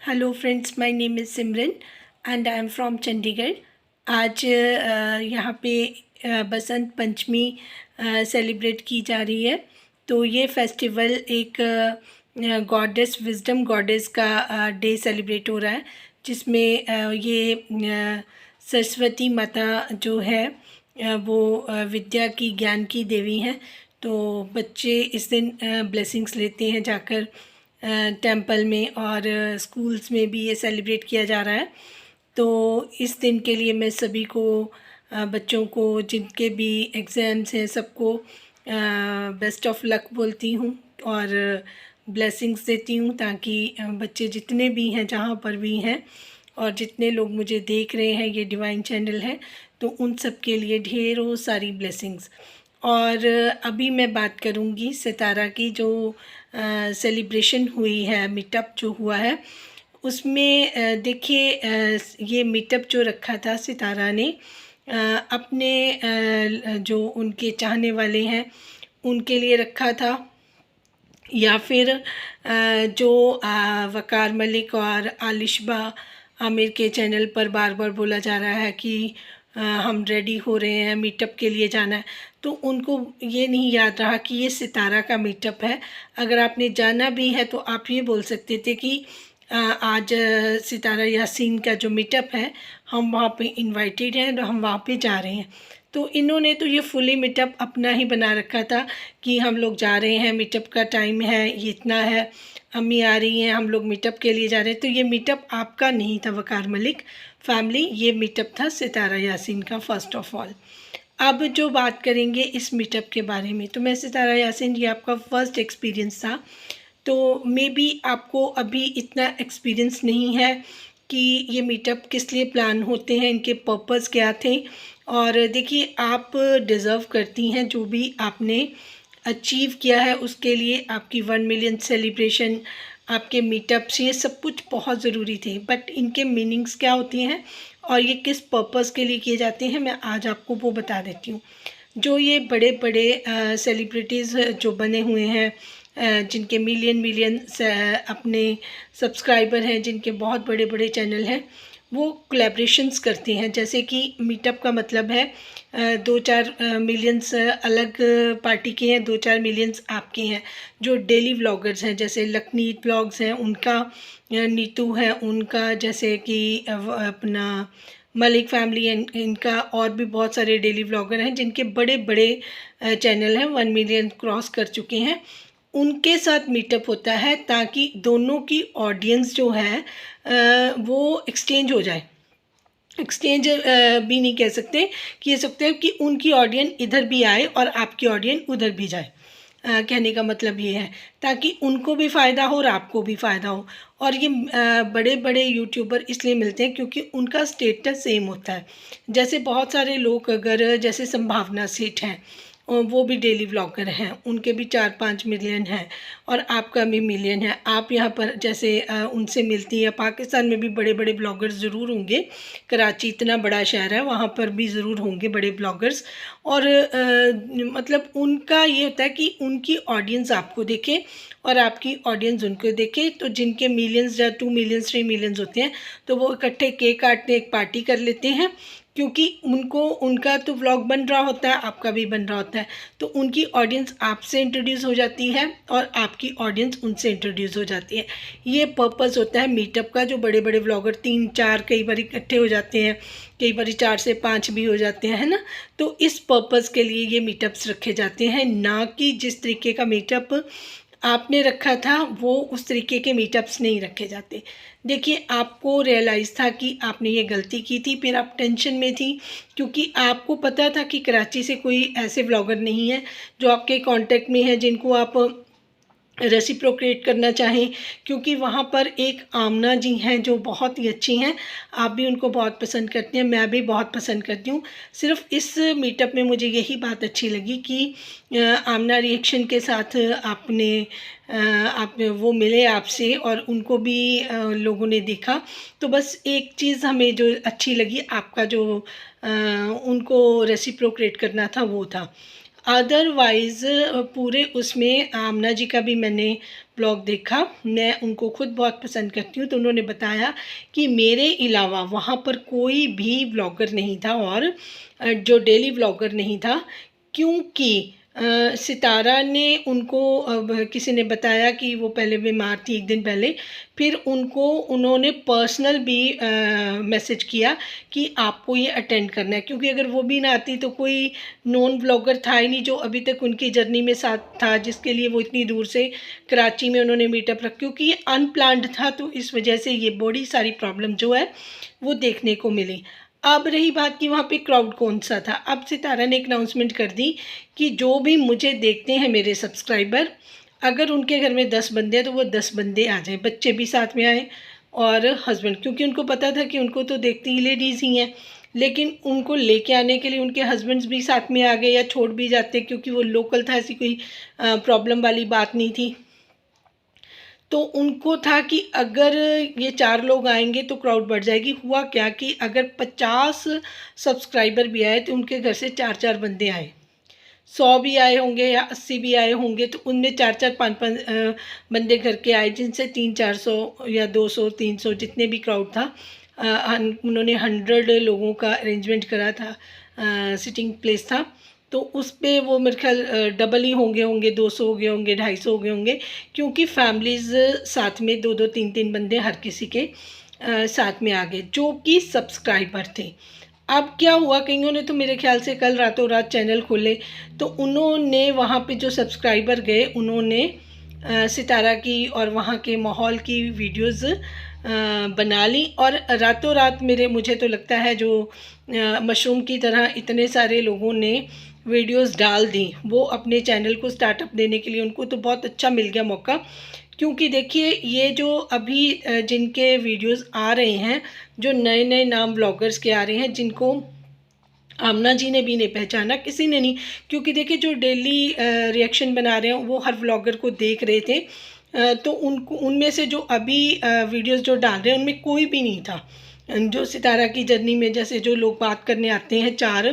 Hello friends, my name is Simran and I am from Chandigarh. आज यहाँ पे Basant Panchami celebrate की जा रही है। तो ये फेस्टिवल एक गॉडेस विजडम गॉडेस का डे सेलिब्रेट हो रहा है, जिसमें ये सरस्वती माता जो है वो विद्या की ज्ञान की देवी हैं। तो बच्चे इस दिन ब्लेसिंग्स लेते हैं जाकर टेंपल में, और स्कूल्स में भी ये सेलिब्रेट किया जा रहा है। तो इस दिन के लिए मैं सभी को बच्चों को जिनके भी एग्ज़ाम्स हैं सबको बेस्ट ऑफ लक बोलती हूँ और ब्लेसिंग्स देती हूँ, ताकि बच्चे जितने भी हैं जहाँ पर भी हैं और जितने लोग मुझे देख रहे हैं, ये डिवाइन चैनल है, तो उन सब के लिए ढेरों सारी ब्लेसिंग्स। और अभी मैं बात करूँगी सितारा की, जो सेलिब्रेशन हुई है, मीटअप जो हुआ है उसमें देखिए ये मीटअप जो रखा था सितारा ने अपने जो उनके चाहने वाले हैं उनके लिए रखा था, या फिर जो वकार मलिक और आलिशबा आमिर के चैनल पर बार बार बोला जा रहा है कि हम रेडी हो रहे हैं, मीटअप के लिए जाना है, तो उनको ये नहीं याद रहा कि ये सितारा का मीटअप है। अगर आपने जाना भी है तो आप ये बोल सकते थे कि आज सितारा यासीन का जो मीटअप है हम वहाँ पे इनवाइटेड हैं और हम वहाँ पे जा रहे हैं। तो इन्होंने तो ये फुली मीटअप अपना ही बना रखा था कि हम लोग जा रहे हैं, मीटअप का टाइम है, ये इतना है, अम्मी आ रही हैं, हम लोग मीटअप के लिए जा रहे हैं। तो ये मीटअप आपका नहीं था वकार मलिक फैमिली, ये मीटअप था सितारा यासीन का फर्स्ट ऑफ ऑल। अब जो बात करेंगे इस मीटअप के बारे में, तो मैं सितारा यासीन, ये आपका फर्स्ट एक्सपीरियंस था, तो मे बी आपको अभी इतना एक्सपीरियंस नहीं है कि ये मीटअप किस लिए प्लान होते हैं, इनके पर्पस क्या थे। और देखिए, आप डिज़र्व करती हैं जो भी आपने अचीव किया है, उसके लिए आपकी 1 मिलियन सेलिब्रेशन, आपके मीटअप्स, ये सब कुछ बहुत ज़रूरी थे। बट इनके मीनिंग्स क्या होती हैं और ये किस पर्पस के लिए किए जाते हैं, मैं आज आपको वो बता देती हूँ। जो ये बड़े बड़े सेलिब्रिटीज़ जो बने हुए हैं, जिनके मिलियन मिलियन अपने सब्सक्राइबर हैं, जिनके बहुत बड़े बड़े चैनल हैं, वो कोलैबोरेशंस करते हैं। जैसे कि मीटअप का मतलब है 2-4 मिलियंस अलग पार्टी के हैं, 2-4 मिलियंस आपके हैं। जो डेली व्लॉगर्स हैं, जैसे लखनीत व्लॉग्स हैं उनका, नीतू है उनका, जैसे कि अपना मलिक फैमिली है इनका, और भी बहुत सारे डेली व्लॉगर हैं जिनके बड़े बड़े चैनल हैं, 1 मिलियन क्रॉस कर चुके हैं। उनके साथ मीटअप होता है ताकि दोनों की ऑडियंस जो है वो एक्सचेंज हो जाए। एक्सचेंज भी नहीं कह सकते, कह सकते हैं कि उनकी ऑडियंस इधर भी आए और आपकी ऑडियंस उधर भी जाए। कहने का मतलब ये है, ताकि उनको भी फ़ायदा हो और आपको भी फ़ायदा हो। और ये बड़े बड़े यूट्यूबर इसलिए मिलते हैं क्योंकि उनका स्टेटस सेम होता है। जैसे बहुत सारे लोग, अगर जैसे संभावना सेठ हैं, वो भी डेली व्लॉगर हैं, उनके भी 4-5 मिलियन हैं और आपका भी मिलियन है। आप यहाँ पर जैसे उनसे मिलती हैं। पाकिस्तान में भी बड़े बड़े ब्लॉगर्स ज़रूर होंगे, कराची इतना बड़ा शहर है, वहाँ पर भी ज़रूर होंगे बड़े ब्लॉगर्स। और मतलब उनका ये होता है कि उनकी ऑडियंस आपको देखे और आपकी ऑडियंस उनको देखे। तो जिनके मिलियंस या 2 मिलियंस 3 मिलियंस होते हैं, तो वो इकट्ठे केक काटते, एक पार्टी कर लेते हैं, क्योंकि उनको, उनका तो व्लॉग बन रहा होता है, आपका भी बन रहा होता है। तो उनकी ऑडियंस आपसे इंट्रोड्यूस हो जाती है और आपकी ऑडियंस उनसे इंट्रोड्यूस हो जाती है। ये पर्पस होता है मीटअप का। जो बड़े बड़े व्लॉगर 3-4 कई बार इकट्ठे हो जाते हैं, कई बार 4 से 5 भी हो जाते हैं, है ना। तो इस पर्पस के लिए ये मीटअप्स रखे जाते हैं, ना कि जिस तरीके का मीटअप आपने रखा था वो उस तरीके के मीटअप्स नहीं रखे जाते। देखिए, आपको रियलाइज़ था कि आपने ये गलती की थी, फिर आप टेंशन में थी, क्योंकि आपको पता था कि कराची से कोई ऐसे व्लॉगर नहीं है जो आपके कांटेक्ट में है जिनको आप रेसिप्रोकेट करना चाहें, क्योंकि वहाँ पर एक आमना जी हैं जो बहुत ही अच्छी हैं। आप भी उनको बहुत पसंद करते हैं, मैं भी बहुत पसंद करती हूँ। सिर्फ इस मीटअप में मुझे यही बात अच्छी लगी कि आमना रिएक्शन के साथ आपने आप वो मिले आपसे और उनको भी लोगों ने देखा। तो बस एक चीज़ हमें जो अच्छी लगी, आपका जो उनको रेसिप्रोकेट करना था वो था। अदरवाइज़ पूरे उसमें आमना जी का भी मैंने ब्लॉग देखा, मैं उनको खुद बहुत पसंद करती हूँ। तो उन्होंने बताया कि मेरे अलावा वहाँ पर कोई भी व्लॉगर नहीं था और जो डेली व्लॉगर नहीं था, क्योंकि सितारा ने उनको किसी ने बताया कि वो पहले बीमार थी 1 दिन पहले, फिर उन्होंने पर्सनल भी मैसेज किया कि आपको ये अटेंड करना है, क्योंकि अगर वो भी ना आती तो कोई नॉन व्लॉगर था ही नहीं जो अभी तक उनकी जर्नी में साथ था, जिसके लिए वो इतनी दूर से कराची में उन्होंने मीटअप रखा, क्योंकि ये अनप्लान्ड था। तो इस वजह से ये बड़ी सारी प्रॉब्लम जो है वो देखने को मिली। अब रही बात कि वहाँ पे क्राउड कौन सा था, अब सितारा ने एक अनाउंसमेंट कर दी कि जो भी मुझे देखते हैं मेरे सब्सक्राइबर, अगर उनके घर में 10 बंदे हैं तो वो 10 बंदे आ जाएं, बच्चे भी साथ में आए और हस्बैंड, क्योंकि उनको पता था कि उनको तो देखती ही लेडीज़ ही हैं, लेकिन उनको लेके आने के लिए उनके हस्बैंड्स भी साथ में आ गए या छोड़ भी जाते, क्योंकि वो लोकल था, ऐसी कोई प्रॉब्लम वाली बात नहीं थी। तो उनको था कि अगर ये 4 लोग आएंगे तो क्राउड बढ़ जाएगी। हुआ क्या कि अगर 50 सब्सक्राइबर भी आए तो उनके घर से 4-4 बंदे आए, 100 भी आए होंगे या 80 भी आए होंगे, तो उनमें 4-4 5-5 बंदे घर के आए, जिनसे 300-400 या 200-300 जितने भी क्राउड था, उन्होंने 100 लोगों का अरेंजमेंट करा था, सिटिंग प्लेस था। तो उस पे वो मेरे ख्याल डबल ही होंगे 200 हो गए होंगे, 250 हो गए होंगे, क्योंकि फैमिलीज़ साथ में 2-2 3-3 बंदे हर किसी के साथ में आ गए, जो कि सब्सक्राइबर थे। अब क्या हुआ, कईयों ने तो मेरे ख्याल से कल रातों रात चैनल खोले, तो उन्होंने वहाँ पे जो सब्सक्राइबर गए, उन्होंने सितारा की और वहाँ के माहौल की वीडियोज़ बना ली, और रातों रात मुझे तो लगता है जो मशरूम की तरह इतने सारे लोगों ने वीडियोस डाल दी। वो अपने चैनल को स्टार्टअप देने के लिए उनको तो बहुत अच्छा मिल गया मौका, क्योंकि देखिए ये जो अभी जिनके वीडियोस आ रहे हैं, जो नए नए नाम ब्लॉगर्स के आ रहे हैं, जिनको आमना जी ने भी नहीं पहचाना, किसी ने नहीं, क्योंकि देखिए जो डेली रिएक्शन बना रहे हैं वो हर व्लॉगर को देख रहे थे, तो उनको उनमें से जो अभी वीडियोस जो डाल रहे हैं उनमें कोई भी नहीं था जो सितारा की जर्नी में जैसे जो लोग बात करने आते हैं 4,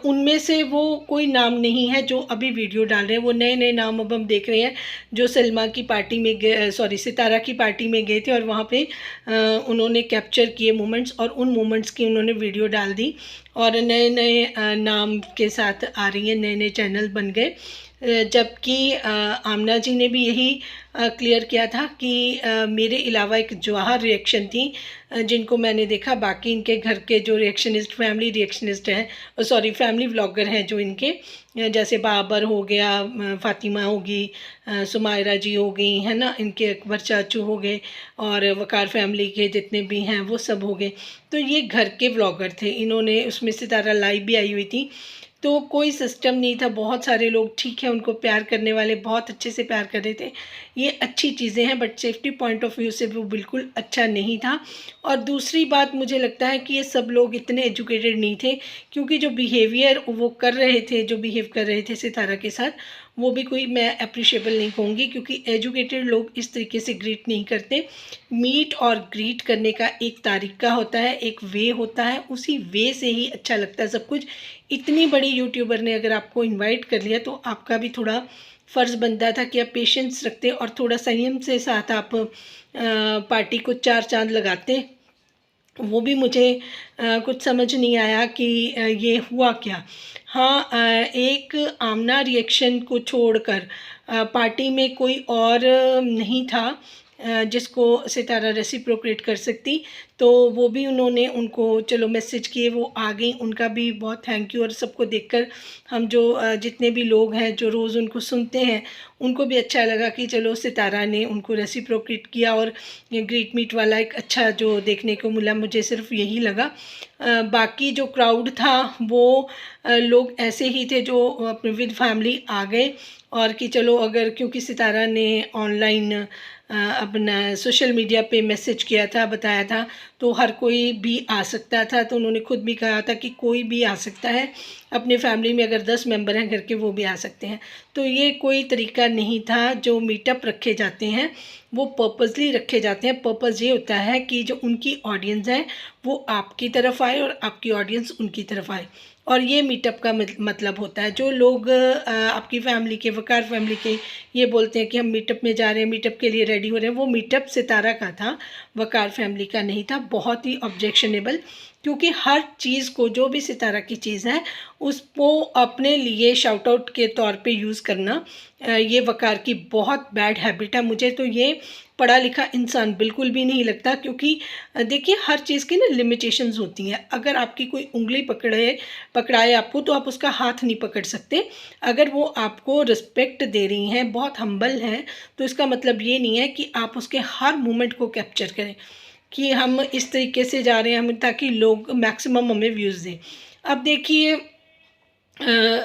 उनमें से वो कोई नाम नहीं है जो अभी वीडियो डाल रहे हैं। वो नए नए नाम अब हम देख रहे हैं, जो सलमा की पार्टी में गए, सॉरी सितारा की पार्टी में गए थे और वहाँ पे उन्होंने कैप्चर किए मोमेंट्स, और उन मोमेंट्स की उन्होंने वीडियो डाल दी, और नए नए नाम के साथ आ रही हैं, नए नए चैनल बन गए। जबकि आमना जी ने भी यही क्लियर किया था कि मेरे अलावा एक जवाहर रिएक्शन थी जिनको मैंने देखा, बाकी इनके घर के जो रिएक्शनिस्ट, फैमिली रिएक्शनिस्ट हैं, सॉरी फैमिली व्लॉगर हैं जो इनके, जैसे बाबर हो गया, फ़ातिमा होगी, सुमायरा जी हो गई है ना, इनके अकबर चाचू हो गए, और वकार फैमिली के जितने भी हैं वो सब हो गए। तो ये घर के व्लॉगर थे, इन्होंने उसमें सितारा लाइव भी आई हुई थी, तो कोई सिस्टम नहीं था। बहुत सारे लोग ठीक है उनको प्यार करने वाले बहुत अच्छे से प्यार कर रहे थे, ये अच्छी चीज़ें हैं, but safety point of view से वो बिल्कुल अच्छा नहीं था। और दूसरी बात मुझे लगता है कि ये सब लोग इतने एजुकेटेड नहीं थे, क्योंकि जो बिहेवियर वो कर रहे थे, जो बिहेव कर रहे थे सितारा के साथ, वो भी कोई मैं अप्रिशिएबल नहीं कहूँगी, क्योंकि एजुकेटेड लोग इस तरीके से ग्रीट नहीं करते। मीट और ग्रीट करने का एक तरीका होता है, एक वे होता है, उसी वे से ही अच्छा लगता है सब कुछ। इतनी बड़ी यूट्यूबर ने अगर आपको इनवाइट कर लिया तो आपका भी थोड़ा फ़र्ज़ बनता था कि आप पेशेंस रखते और थोड़ा संयम से साथ आप पार्टी को 4 चांद लगाते। वो भी मुझे कुछ समझ नहीं आया कि ये हुआ क्या। हाँ, एक आमना रिएक्शन को छोड़कर पार्टी में कोई और नहीं था जिसको सितारा रेसिप्रोकेट कर सकती, तो वो भी उन्होंने उनको चलो मैसेज किए, वो आ गई, उनका भी बहुत थैंक यू। और सबको देखकर हम जो जितने भी लोग हैं जो रोज़ उनको सुनते हैं, उनको भी अच्छा लगा कि चलो सितारा ने उनको रेसिप्रोकेट किया, और ये ग्रीट मीट वाला एक अच्छा जो देखने को मिला, मुझे सिर्फ यही लगा। बाकी जो क्राउड था वो लोग ऐसे ही थे जो अपने विद फैमिली आ गए, और कि चलो अगर क्योंकि सितारा ने ऑनलाइन अपना सोशल मीडिया पे मैसेज किया था, बताया था, तो हर कोई भी आ सकता था। तो उन्होंने खुद भी कहा था कि कोई भी आ सकता है, अपने फैमिली में अगर 10 मेंबर हैं घर के वो भी आ सकते हैं। तो ये कोई तरीका नहीं था। जो मीटअप रखे जाते हैं वो पर्पसली रखे जाते हैं। पर्पस ये होता है कि जो उनकी ऑडियंस है वो आपकी तरफ आए और आपकी ऑडियंस उनकी तरफ आए, और ये मीटअप का मतलब होता है। जो लोग आपकी फैमिली के, वकार फैमिली के, ये बोलते हैं कि हम मीटअप में जा रहे हैं, मीटअप के लिए रेडी हो रहे हैं, वो मीटअप सितारा का था, वकार फैमिली का नहीं था। बहुत ही ऑब्जेक्शनेबल, क्योंकि हर चीज़ को, जो भी सितारा की चीज़ है उसको अपने लिए शाउट आउट के तौर पे यूज़ करना, ये वकार की बहुत बैड हैबिट है। मुझे तो ये पढ़ा लिखा इंसान बिल्कुल भी नहीं लगता, क्योंकि देखिए हर चीज़ की ना लिमिटेशंस होती हैं। अगर आपकी कोई उंगली पकड़ाए आपको, तो आप उसका हाथ नहीं पकड़ सकते। अगर वो आपको रिस्पेक्ट दे रही हैं, बहुत हम्बल हैं, तो इसका मतलब ये नहीं है कि आप उसके हर मूवमेंट को कैप्चर करें कि हम इस तरीके से जा रहे हैं हम, ताकि लोग मैक्सिमम हमें व्यूज़ दें। अब देखिए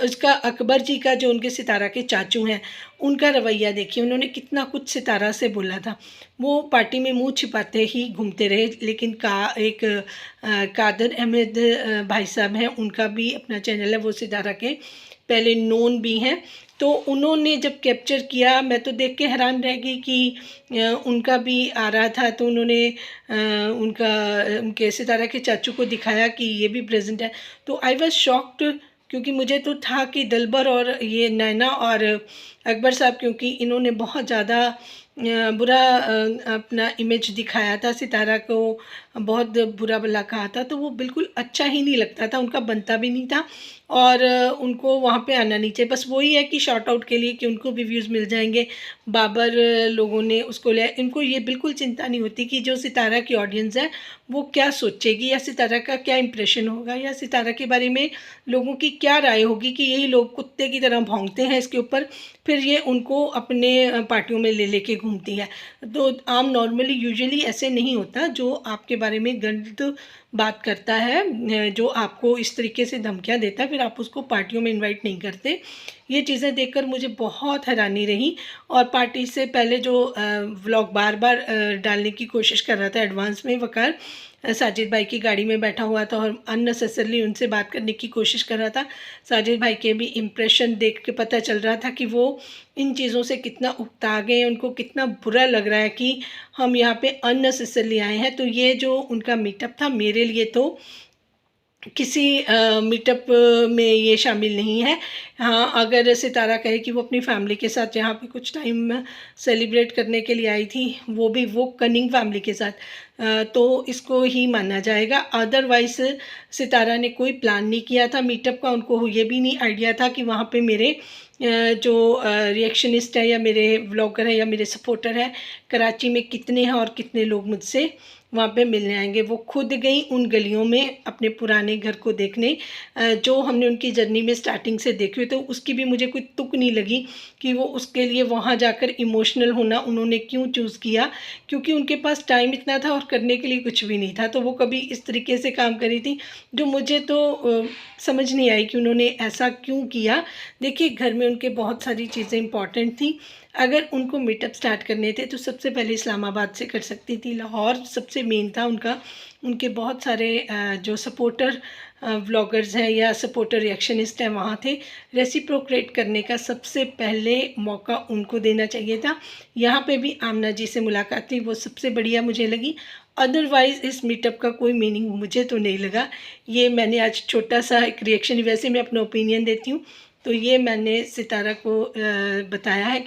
उसका अकबर जी का, जो उनके सितारा के चाचू हैं, उनका रवैया देखिए, उन्होंने कितना कुछ सितारा से बोला था। वो पार्टी में मुंह छिपाते ही घूमते रहे, लेकिन कादर अहमद भाई साहब हैं, उनका भी अपना चैनल है, वो सितारा के पहले नोन भी हैं। तो उन्होंने जब कैप्चर किया, मैं तो देख के हैरान रह गई कि उनका भी आ रहा था, तो उन्होंने उनके सितारा के चाचू को दिखाया कि ये भी प्रेजेंट है। तो आई वॉज शॉक्ड, क्योंकि मुझे तो था कि दिलबर और ये नैना और अकबर साहब, क्योंकि इन्होंने बहुत ज़्यादा बुरा अपना इमेज दिखाया था, सितारा को बहुत बुरा भला कहा था, तो वो बिल्कुल अच्छा ही नहीं लगता था, उनका बनता भी नहीं था, और उनको वहाँ पे आना नहीं चाहिए। बस वही है कि शॉर्ट आउट के लिए कि उनको भी व्यूज़ मिल जाएंगे। बाबर लोगों ने उसको लिया, इनको ये बिल्कुल चिंता नहीं होती कि जो सितारा की ऑडियंस है वो क्या सोचेगी, या सितारा का क्या इंप्रेशन होगा, या सितारा के बारे में लोगों की क्या राय होगी, कि यही लोग कुत्ते की तरह भौंकते हैं इसके ऊपर, फिर ये उनको अपने पार्टियों में ले लेके घूमती है। तो आम नॉर्मली यूजुअली ऐसे नहीं होता। जो आपके बारे में गलत बात करता है, जो आपको इस तरीके से धमकियाँ देता है, फिर आप उसको पार्टियों में इनवाइट नहीं करते। ये चीज़ें देखकर मुझे बहुत हैरानी रही। और पार्टी से पहले जो व्लॉग बार बार डालने की कोशिश कर रहा था एडवांस में, वकार साजिद भाई की गाड़ी में बैठा हुआ था और अननेसेसरली उनसे बात करने की कोशिश कर रहा था। साजिद भाई के भी इम्प्रेशन देख के पता चल रहा था कि वो इन चीज़ों से कितना उकता गए, उनको कितना बुरा लग रहा है कि हम यहाँ पे अननेसेसरली आए हैं। तो ये जो उनका मीटअप था, मेरे लिए तो किसी मीटअप में ये शामिल नहीं है। हाँ, अगर सितारा कहे कि वो अपनी फैमिली के साथ यहाँ पे कुछ टाइम सेलिब्रेट करने के लिए आई थी, वो भी वो कनिंग फैमिली के साथ, तो इसको ही माना जाएगा। अदरवाइज़ सितारा ने कोई प्लान नहीं किया था मीटअप का, उनको ये भी नहीं आइडिया था कि वहाँ पे मेरे जो रिएक्शनिस्ट है, या मेरे व्लॉगर है, या मेरे सपोर्टर हैं कराची में कितने हैं और कितने लोग मुझसे वहाँ पे मिलने आएंगे। वो खुद गई उन गलियों में अपने पुराने घर को देखने, जो हमने उनकी जर्नी में स्टार्टिंग से देखे हुए, तो उसकी भी मुझे कोई तुक नहीं लगी कि वो उसके लिए वहाँ जाकर इमोशनल होना उन्होंने क्यों चूज़ किया, क्योंकि उनके पास टाइम इतना था और करने के लिए कुछ भी नहीं था। तो वो कभी इस तरीके से काम करी थी, जो मुझे तो समझ नहीं आई कि उन्होंने ऐसा क्यों किया। देखिए, घर में उनके बहुत सारी चीज़ें इंपॉर्टेंट थी। अगर उनको मीटअप स्टार्ट करने थे तो सबसे पहले इस्लामाबाद से कर सकती थी। लाहौर सबसे मेन था उनका। उनके बहुत सारे जो सपोर्टर व्लॉगर्स हैं या सपोर्टर रिएक्शनिस्ट हैं वहाँ थे। रेसिप्रोकेट करने का सबसे पहले मौका उनको देना चाहिए था। यहाँ पे भी आमना जी से मुलाकात थी, वो सबसे बढ़िया मुझे लगी। अदरवाइज़ इस मीटअप का कोई मीनिंग मुझे तो नहीं लगा। ये मैंने आज छोटा सा एक रिएक्शन, वैसे मैं अपना ओपिनियन देती हूँ, तो ये मैंने सितारा को बताया है।